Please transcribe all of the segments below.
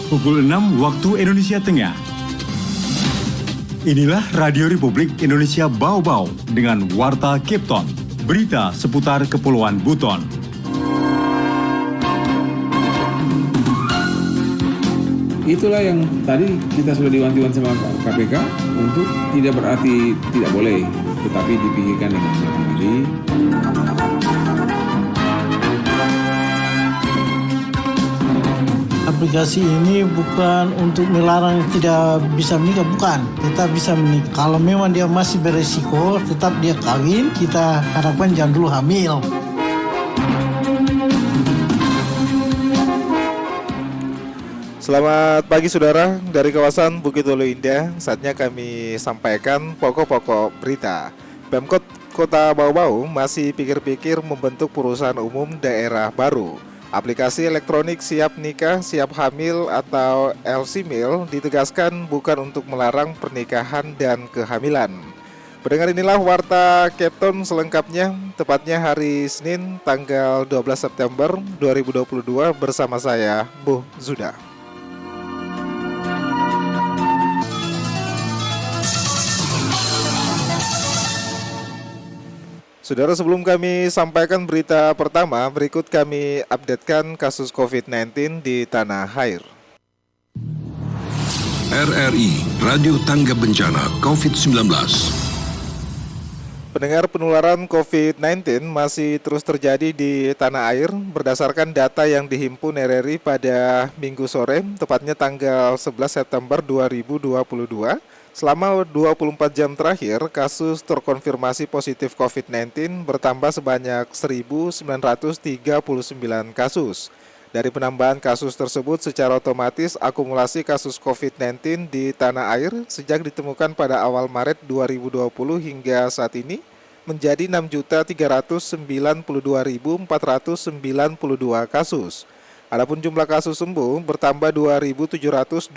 Pukul 6 waktu Indonesia Tengah. Inilah Radio Republik Indonesia Bau-Bau dengan Warta Kipton. Berita seputar Kepulauan Buton. Itulah yang tadi kita sudah diwanti-wanti sama KPK untuk tidak berarti tidak boleh, tetapi dipikirkan dengan matang lagi. Aplikasi ini bukan untuk melarang tidak bisa menikah, bukan. Tetap bisa menikah. Kalau memang dia masih beresiko, tetap dia kawin, kita harapkan jangan dulu hamil. Selamat pagi saudara, dari kawasan Bukit Hulu Indah. Saatnya kami sampaikan pokok-pokok berita. Pemkot Kota Bau-Bau masih pikir-pikir membentuk perusahaan umum daerah baru. Aplikasi elektronik siap nikah, siap hamil atau LCMIL ditegaskan bukan untuk melarang pernikahan dan kehamilan. Pendengar, inilah Warta Kepton selengkapnya, tepatnya hari Senin tanggal 12 September 2022 bersama saya, Bu Zuda. Saudara, sebelum kami sampaikan berita pertama, berikut kami updatekan kasus COVID-19 di tanah air. RRI, Radio Tangga Bencana COVID-19. Pendengar, penularan COVID-19 masih terus terjadi di tanah air berdasarkan data yang dihimpun RRI pada Minggu sore, tepatnya tanggal 11 September 2022. Selama 24 jam terakhir, kasus terkonfirmasi positif COVID-19 bertambah sebanyak 1.939 kasus. Dari penambahan kasus tersebut, secara otomatis akumulasi kasus COVID-19 di tanah air sejak ditemukan pada awal Maret 2020 hingga saat ini menjadi 6.392.492 kasus. Adapun jumlah kasus sembuh bertambah 2.725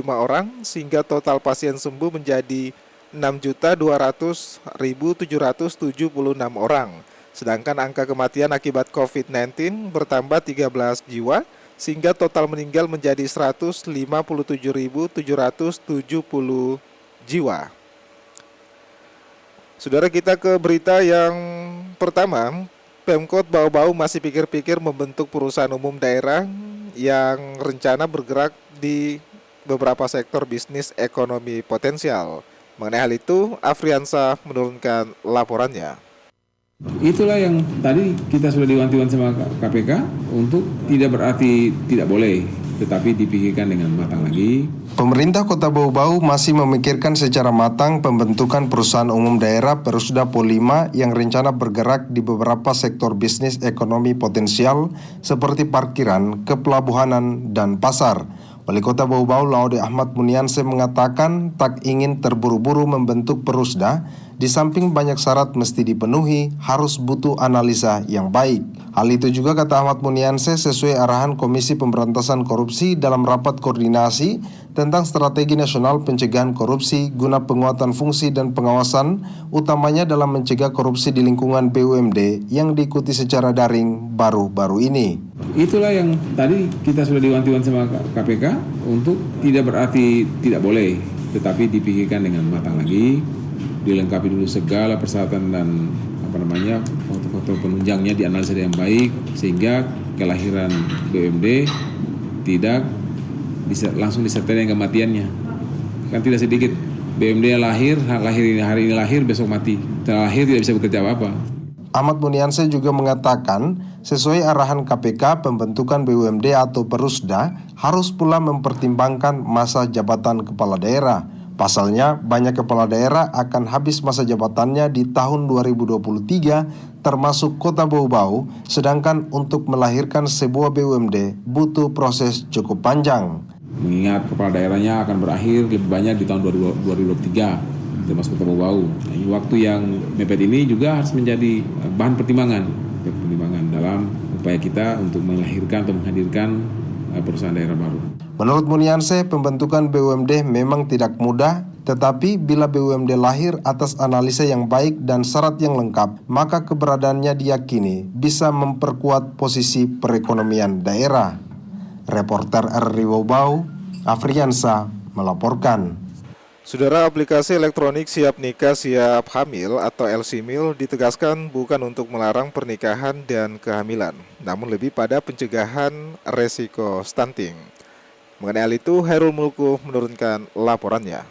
orang sehingga total pasien sembuh menjadi 6.200.776 orang. Sedangkan angka kematian akibat COVID-19 bertambah 13 jiwa sehingga total meninggal menjadi 157.770 jiwa. Saudara, kita ke berita yang pertama. Pemkot Bau-Bau masih pikir-pikir membentuk perusahaan umum daerah yang rencana bergerak di beberapa sektor bisnis ekonomi potensial. Mengenai hal itu, Afriansa menurunkan laporannya. Itulah yang tadi kita sudah diwanti-wanti sama KPK untuk tidak berarti tidak boleh, tetapi dipikirkan dengan matang lagi. Pemerintah Kota Bau-Bau masih memikirkan secara matang pembentukan perusahaan umum daerah Perusda POL 5 yang rencana bergerak di beberapa sektor bisnis ekonomi potensial seperti parkiran, kepelabuhanan, dan pasar. Wali Kota Bau-Bau Laude Ahmad Munianse mengatakan tak ingin terburu-buru membentuk Perusda, di samping banyak syarat mesti dipenuhi, harus butuh analisa yang baik. Hal itu juga kata Ahmad Munianse sesuai arahan Komisi Pemberantasan Korupsi dalam rapat koordinasi tentang strategi nasional pencegahan korupsi guna penguatan fungsi dan pengawasan, utamanya dalam mencegah korupsi di lingkungan BUMD yang diikuti secara daring baru-baru ini. Itulah yang tadi kita sudah diwanti-wanti sama KPK untuk tidak berarti tidak boleh, tetapi dipikirkan dengan matang lagi, dilengkapi dulu segala persyaratan dan foto-foto penunjangnya dianalisa dengan baik sehingga kelahiran BUMD tidak langsung disertai dengan kematiannya. Kan tidak sedikit BUMD yang lahir hari ini lahir, besok mati. Setelah lahir tidak bisa bekerja apa-apa. Ahmad Munianse juga mengatakan, sesuai arahan KPK, pembentukan BUMD atau Perusda harus pula mempertimbangkan masa jabatan kepala daerah. Pasalnya, banyak kepala daerah akan habis masa jabatannya di tahun 2023, termasuk Kota Bau-Bau, sedangkan untuk melahirkan sebuah BUMD butuh proses cukup panjang. Mengingat kepala daerahnya akan berakhir lebih banyak di tahun 2023, termasuk Kota Bau-Bau. Nah, waktu yang mepet ini juga harus menjadi bahan pertimbangan dalam upaya kita untuk melahirkan atau menghadirkan perusahaan daerah baru. Menurut Munianse, pembentukan BUMD memang tidak mudah, tetapi bila BUMD lahir atas analisa yang baik dan syarat yang lengkap, maka keberadaannya diyakini bisa memperkuat posisi perekonomian daerah. Reporter RRI Bau-Bau, Afriansa melaporkan. Saudara, aplikasi elektronik Siap Nikah Siap Hamil atau LSimil ditegaskan bukan untuk melarang pernikahan dan kehamilan, namun lebih pada pencegahan resiko stunting. Mengenai hal itu, Hairul Mulku menurunkan laporannya.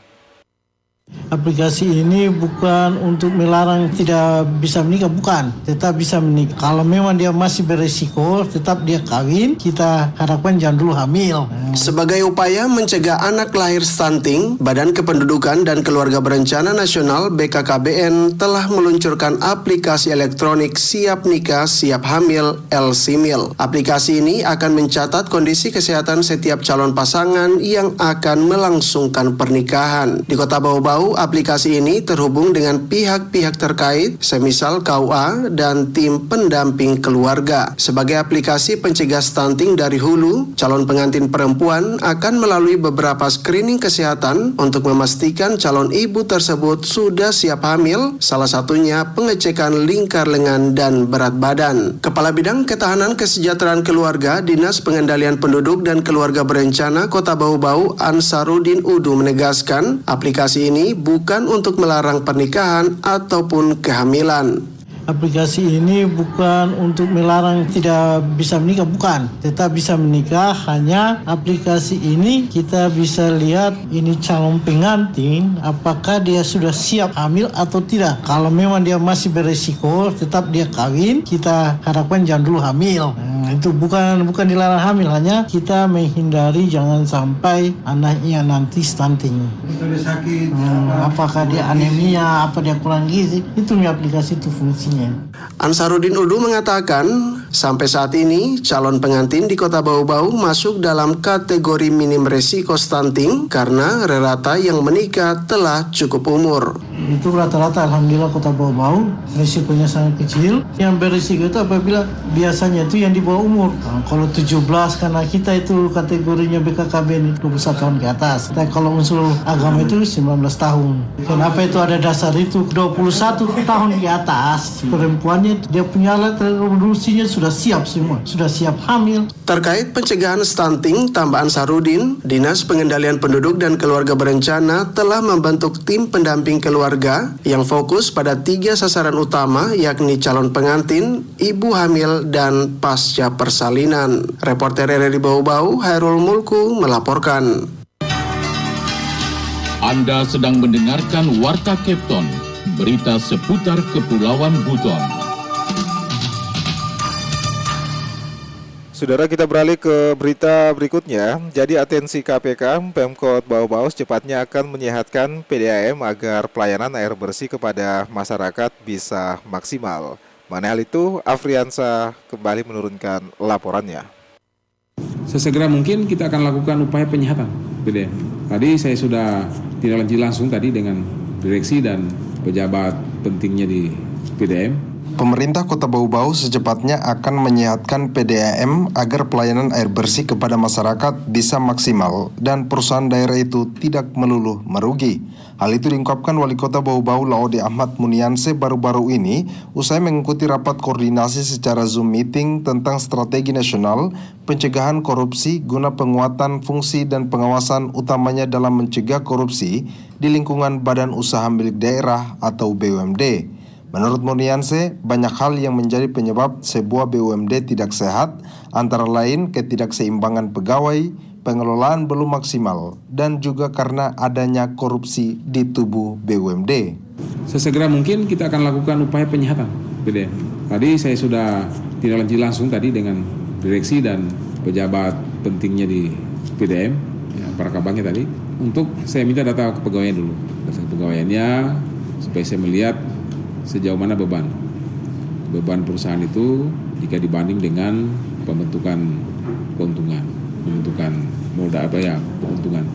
Aplikasi ini bukan untuk melarang tidak bisa menikah, bukan. Tetap bisa menikah. Kalau memang dia masih beresiko, tetap dia kawin, kita harapkan jangan dulu hamil. Sebagai upaya mencegah anak lahir stunting, Badan Kependudukan dan Keluarga Berencana Nasional BKKBN telah meluncurkan aplikasi elektronik Siap Nikah Siap Hamil LSimil. Aplikasi ini akan mencatat kondisi kesehatan setiap calon pasangan yang akan melangsungkan pernikahan. Di Kota Bau-Bau, aplikasi ini terhubung dengan pihak-pihak terkait, semisal KUA dan tim pendamping keluarga. Sebagai aplikasi pencegah stunting dari hulu, calon pengantin perempuan akan melalui beberapa screening kesehatan untuk memastikan calon ibu tersebut sudah siap hamil, salah satunya pengecekan lingkar lengan dan berat badan. Kepala Bidang Ketahanan Kesejahteraan Keluarga Dinas Pengendalian Penduduk dan Keluarga Berencana Kota Bau-Bau Ansarudin Udu menegaskan, aplikasi ini bukan untuk melarang pernikahan ataupun kehamilan. Aplikasi ini bukan untuk melarang tidak bisa menikah, bukan. Tetap bisa menikah, hanya aplikasi ini kita bisa lihat ini calon pengantin apakah dia sudah siap hamil atau tidak. Kalau memang dia masih beresiko, tetap dia kawin, kita harapkan jangan dulu hamil. Itu bukan dilarang hamil, hanya kita menghindari jangan sampai anaknya nanti stunting. Apakah dia anemia, apa dia kurang gizi, itu aplikasi itu fungsinya. Ansarudin Udu mengatakan, sampai saat ini calon pengantin di Kota Bau-Bau masuk dalam kategori minim resiko stunting karena rata yang menikah telah cukup umur. Itu rata-rata alhamdulillah Kota Bau-Bau risikonya sangat kecil. Yang berisiko itu apabila biasanya itu yang di bawah umur. Kalau 17 karena kita itu kategorinya BKKBN 21 tahun ke atas. Tapi kalau unsur agama itu 19 tahun. Kenapa itu ada dasar itu 21 tahun ke atas perempuannya dia punya alat reproduksinya sudah siap semua, sudah siap hamil. Terkait pencegahan stunting, tambah Ansarudin, Dinas Pengendalian Penduduk dan Keluarga Berencana telah membentuk tim pendamping keluarga yang fokus pada 3 sasaran utama, yakni calon pengantin, ibu hamil, dan pasca persalinan. Reporter RRI Bau-Bau, Hairul Mulku melaporkan. Anda sedang mendengarkan Warta Kepton, berita seputar Kepulauan Buton. Saudara, kita beralih ke berita berikutnya. Jadi atensi KPK, Pemkot Bau-Bau secepatnya akan menyehatkan PDAM agar pelayanan air bersih kepada masyarakat bisa maksimal. Mana hal itu, Afriansa kembali menurunkan laporannya. Sesegera mungkin kita akan lakukan upaya penyehatan PDAM. Tadi saya sudah tindak lanjut langsung tadi dengan direksi dan pejabat pentingnya di PDAM. Pemerintah Kota Bau-Bau secepatnya akan menyehatkan PDAM agar pelayanan air bersih kepada masyarakat bisa maksimal dan perusahaan daerah itu tidak melulu merugi. Hal itu diungkapkan Wali Kota Bau-Bau Laode Ahmad Munianse baru-baru ini usai mengikuti rapat koordinasi secara Zoom meeting tentang strategi nasional pencegahan korupsi guna penguatan fungsi dan pengawasan utamanya dalam mencegah korupsi di lingkungan Badan Usaha Milik Daerah atau BUMD. Menurut Munianse, banyak hal yang menjadi penyebab sebuah BUMD tidak sehat, antara lain ketidakseimbangan pegawai, pengelolaan belum maksimal, dan juga karena adanya korupsi di tubuh BUMD. Sesegera mungkin kita akan lakukan upaya penyehatan PDAM. Tadi saya sudah tindak lanjut langsung tadi dengan direksi dan pejabat pentingnya di PDAM, ya, para kabangnya tadi, untuk saya minta data kepegawaian dulu, data kepegawaiannya supaya saya melihat sejauh mana beban perusahaan itu jika dibanding dengan pembentukan keuntungan, pembentukan modal keuntungan.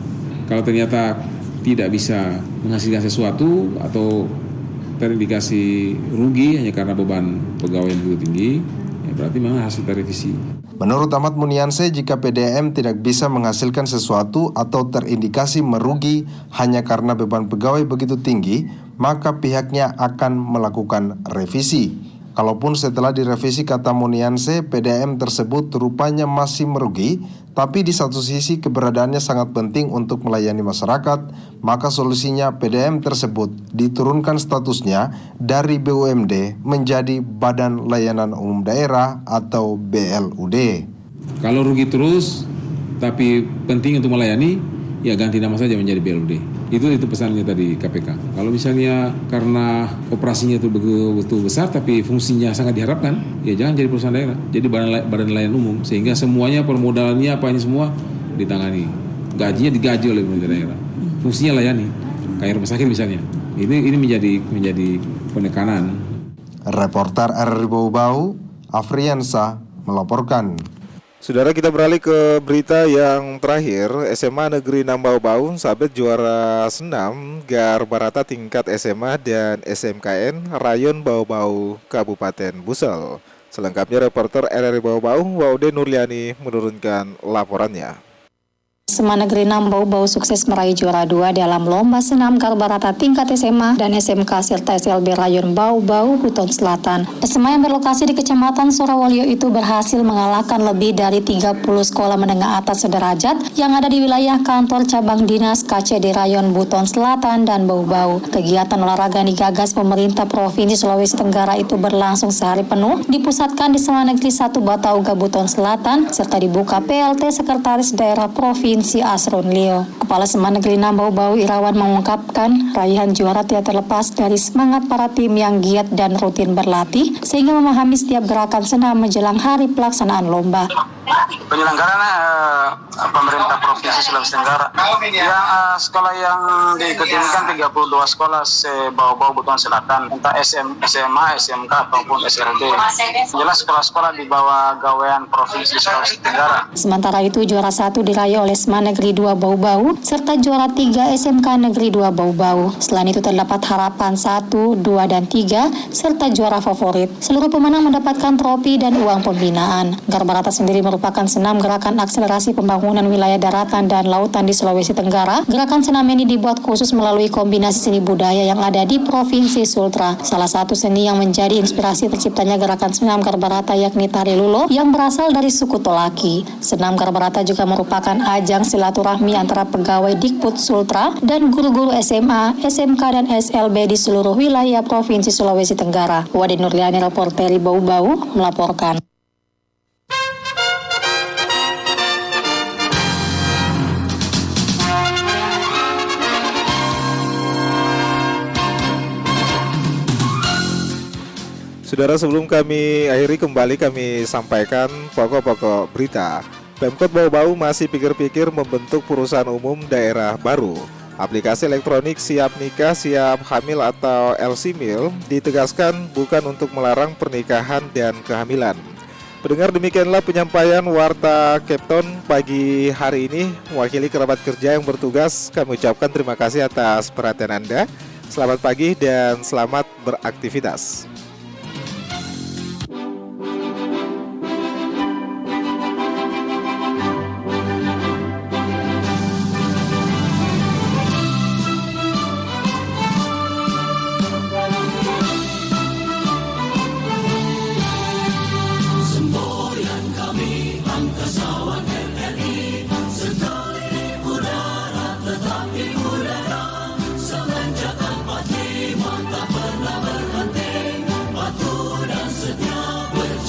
Kalau ternyata tidak bisa menghasilkan sesuatu atau terindikasi rugi hanya karena beban pegawai yang begitu tinggi, ya berarti memang harus kita revisi. Menurut Ahmad Munianse, jika PDAM tidak bisa menghasilkan sesuatu atau terindikasi merugi hanya karena beban pegawai begitu tinggi, maka pihaknya akan melakukan revisi. Kalaupun setelah direvisi kata Monianse, PDAM tersebut rupanya masih merugi, tapi di satu sisi keberadaannya sangat penting untuk melayani masyarakat, maka solusinya PDAM tersebut diturunkan statusnya dari BUMD menjadi Badan Layanan Umum Daerah atau BLUD. Kalau rugi terus, tapi penting untuk melayani, ya ganti nama saja menjadi BLUD. Itu pesannya tadi KPK. Kalau misalnya karena operasinya itu betul besar tapi fungsinya sangat diharapkan, ya jangan jadi perusahaan daerah, jadi badan layanan umum, sehingga semuanya permodalannya apa ini semua ditangani, gajinya digaji oleh pemerintah daerah, fungsinya layani, kayak rumah sakit misalnya. Ini menjadi penekanan. Reporter RRI Bau-Bau, Afriansa melaporkan. Saudara, kita beralih ke berita yang terakhir. SMA Negeri 6 Bau-Bau sabet juara senam GAR Barata tingkat SMA dan SMKN Rayon Bau-Bau Kabupaten Busel. Selengkapnya reporter RRI Bau-Bau Waude Nurliani menurunkan laporannya. SMA Negeri 6 Bau-Bau sukses meraih juara 2 dalam lomba senam GAR Barata tingkat SMA dan SMK serta SLB Rayon Bau-Bau Buton Selatan. SMA yang berlokasi di Kecamatan Surawalyo itu berhasil mengalahkan lebih dari 30 sekolah menengah atas sederajat yang ada di wilayah kantor cabang dinas KCD Rayon Buton Selatan dan Bau-Bau. Kegiatan olahraga yang digagas pemerintah Provinsi Sulawesi Tenggara itu berlangsung sehari penuh, dipusatkan di SMA Negeri 1 Batauga Buton Selatan serta dibuka PLT Sekretaris Daerah Provinsi Asron Leo. Kepala SMA Negeri 6 Bau-Bau Irawan mengungkapkan raihan juara tidak terlepas dari semangat para tim yang giat dan rutin berlatih sehingga memahami setiap gerakan senam menjelang hari pelaksanaan lomba. Penyelenggaraan pemerintah Provinsi Sulawesi Tenggara. Yang sekolah yang diikuti ini kan 32 sekolah se-Bau-Bau Buton Selatan, entah SMA, SMK ataupun SLB. Jelas sekolah-sekolah di bawah gawean Provinsi Sulawesi Tenggara. Sementara itu juara 1 diraih oleh SMA Negeri 2 Bau-Bau serta juara 3 SMK Negeri 2 Bau-Bau. Selain itu terdapat harapan 1, 2, dan 3 serta juara favorit. Seluruh pemenang mendapatkan trofi dan uang pembinaan. GAR Barata sendiri merupakan senam gerakan akselerasi pembangunan wilayah daratan dan lautan di Sulawesi Tenggara. Gerakan senam ini dibuat khusus melalui kombinasi seni budaya yang ada di Provinsi Sultra. Salah satu seni yang menjadi inspirasi terciptanya gerakan senam GAR Barata yakni tari lulo yang berasal dari suku Tolaki. Senam GAR Barata juga merupakan ajang silaturahmi antara pegawai Dikbud Sultra dan guru-guru SMA, SMK, dan SLB di seluruh wilayah Provinsi Sulawesi Tenggara. Wade Nurliani, reporter Bau-Bau, melaporkan. Saudara, sebelum kami akhiri kembali kami sampaikan pokok-pokok berita. Pemkot Bau-Bau masih pikir-pikir membentuk perusahaan umum daerah baru. Aplikasi elektronik Siap Nikah, Siap Hamil atau LCMIL ditegaskan bukan untuk melarang pernikahan dan kehamilan. Pendengar, demikianlah penyampaian Warta Kepton pagi hari ini. Mewakili kerabat kerja yang bertugas, kami ucapkan terima kasih atas perhatian Anda. Selamat pagi dan selamat beraktivitas.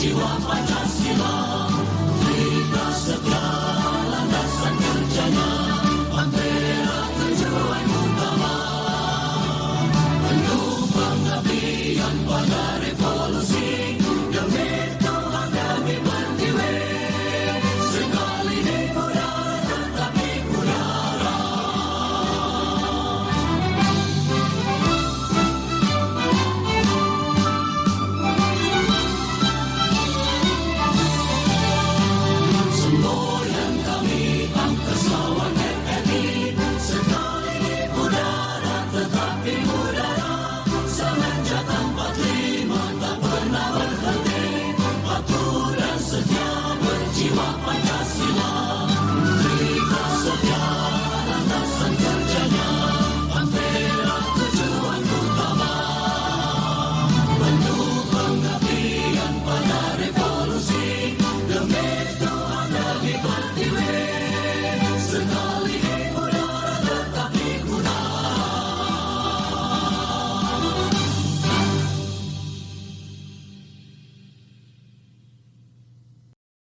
Jiwa Pancasila, Beritas Setia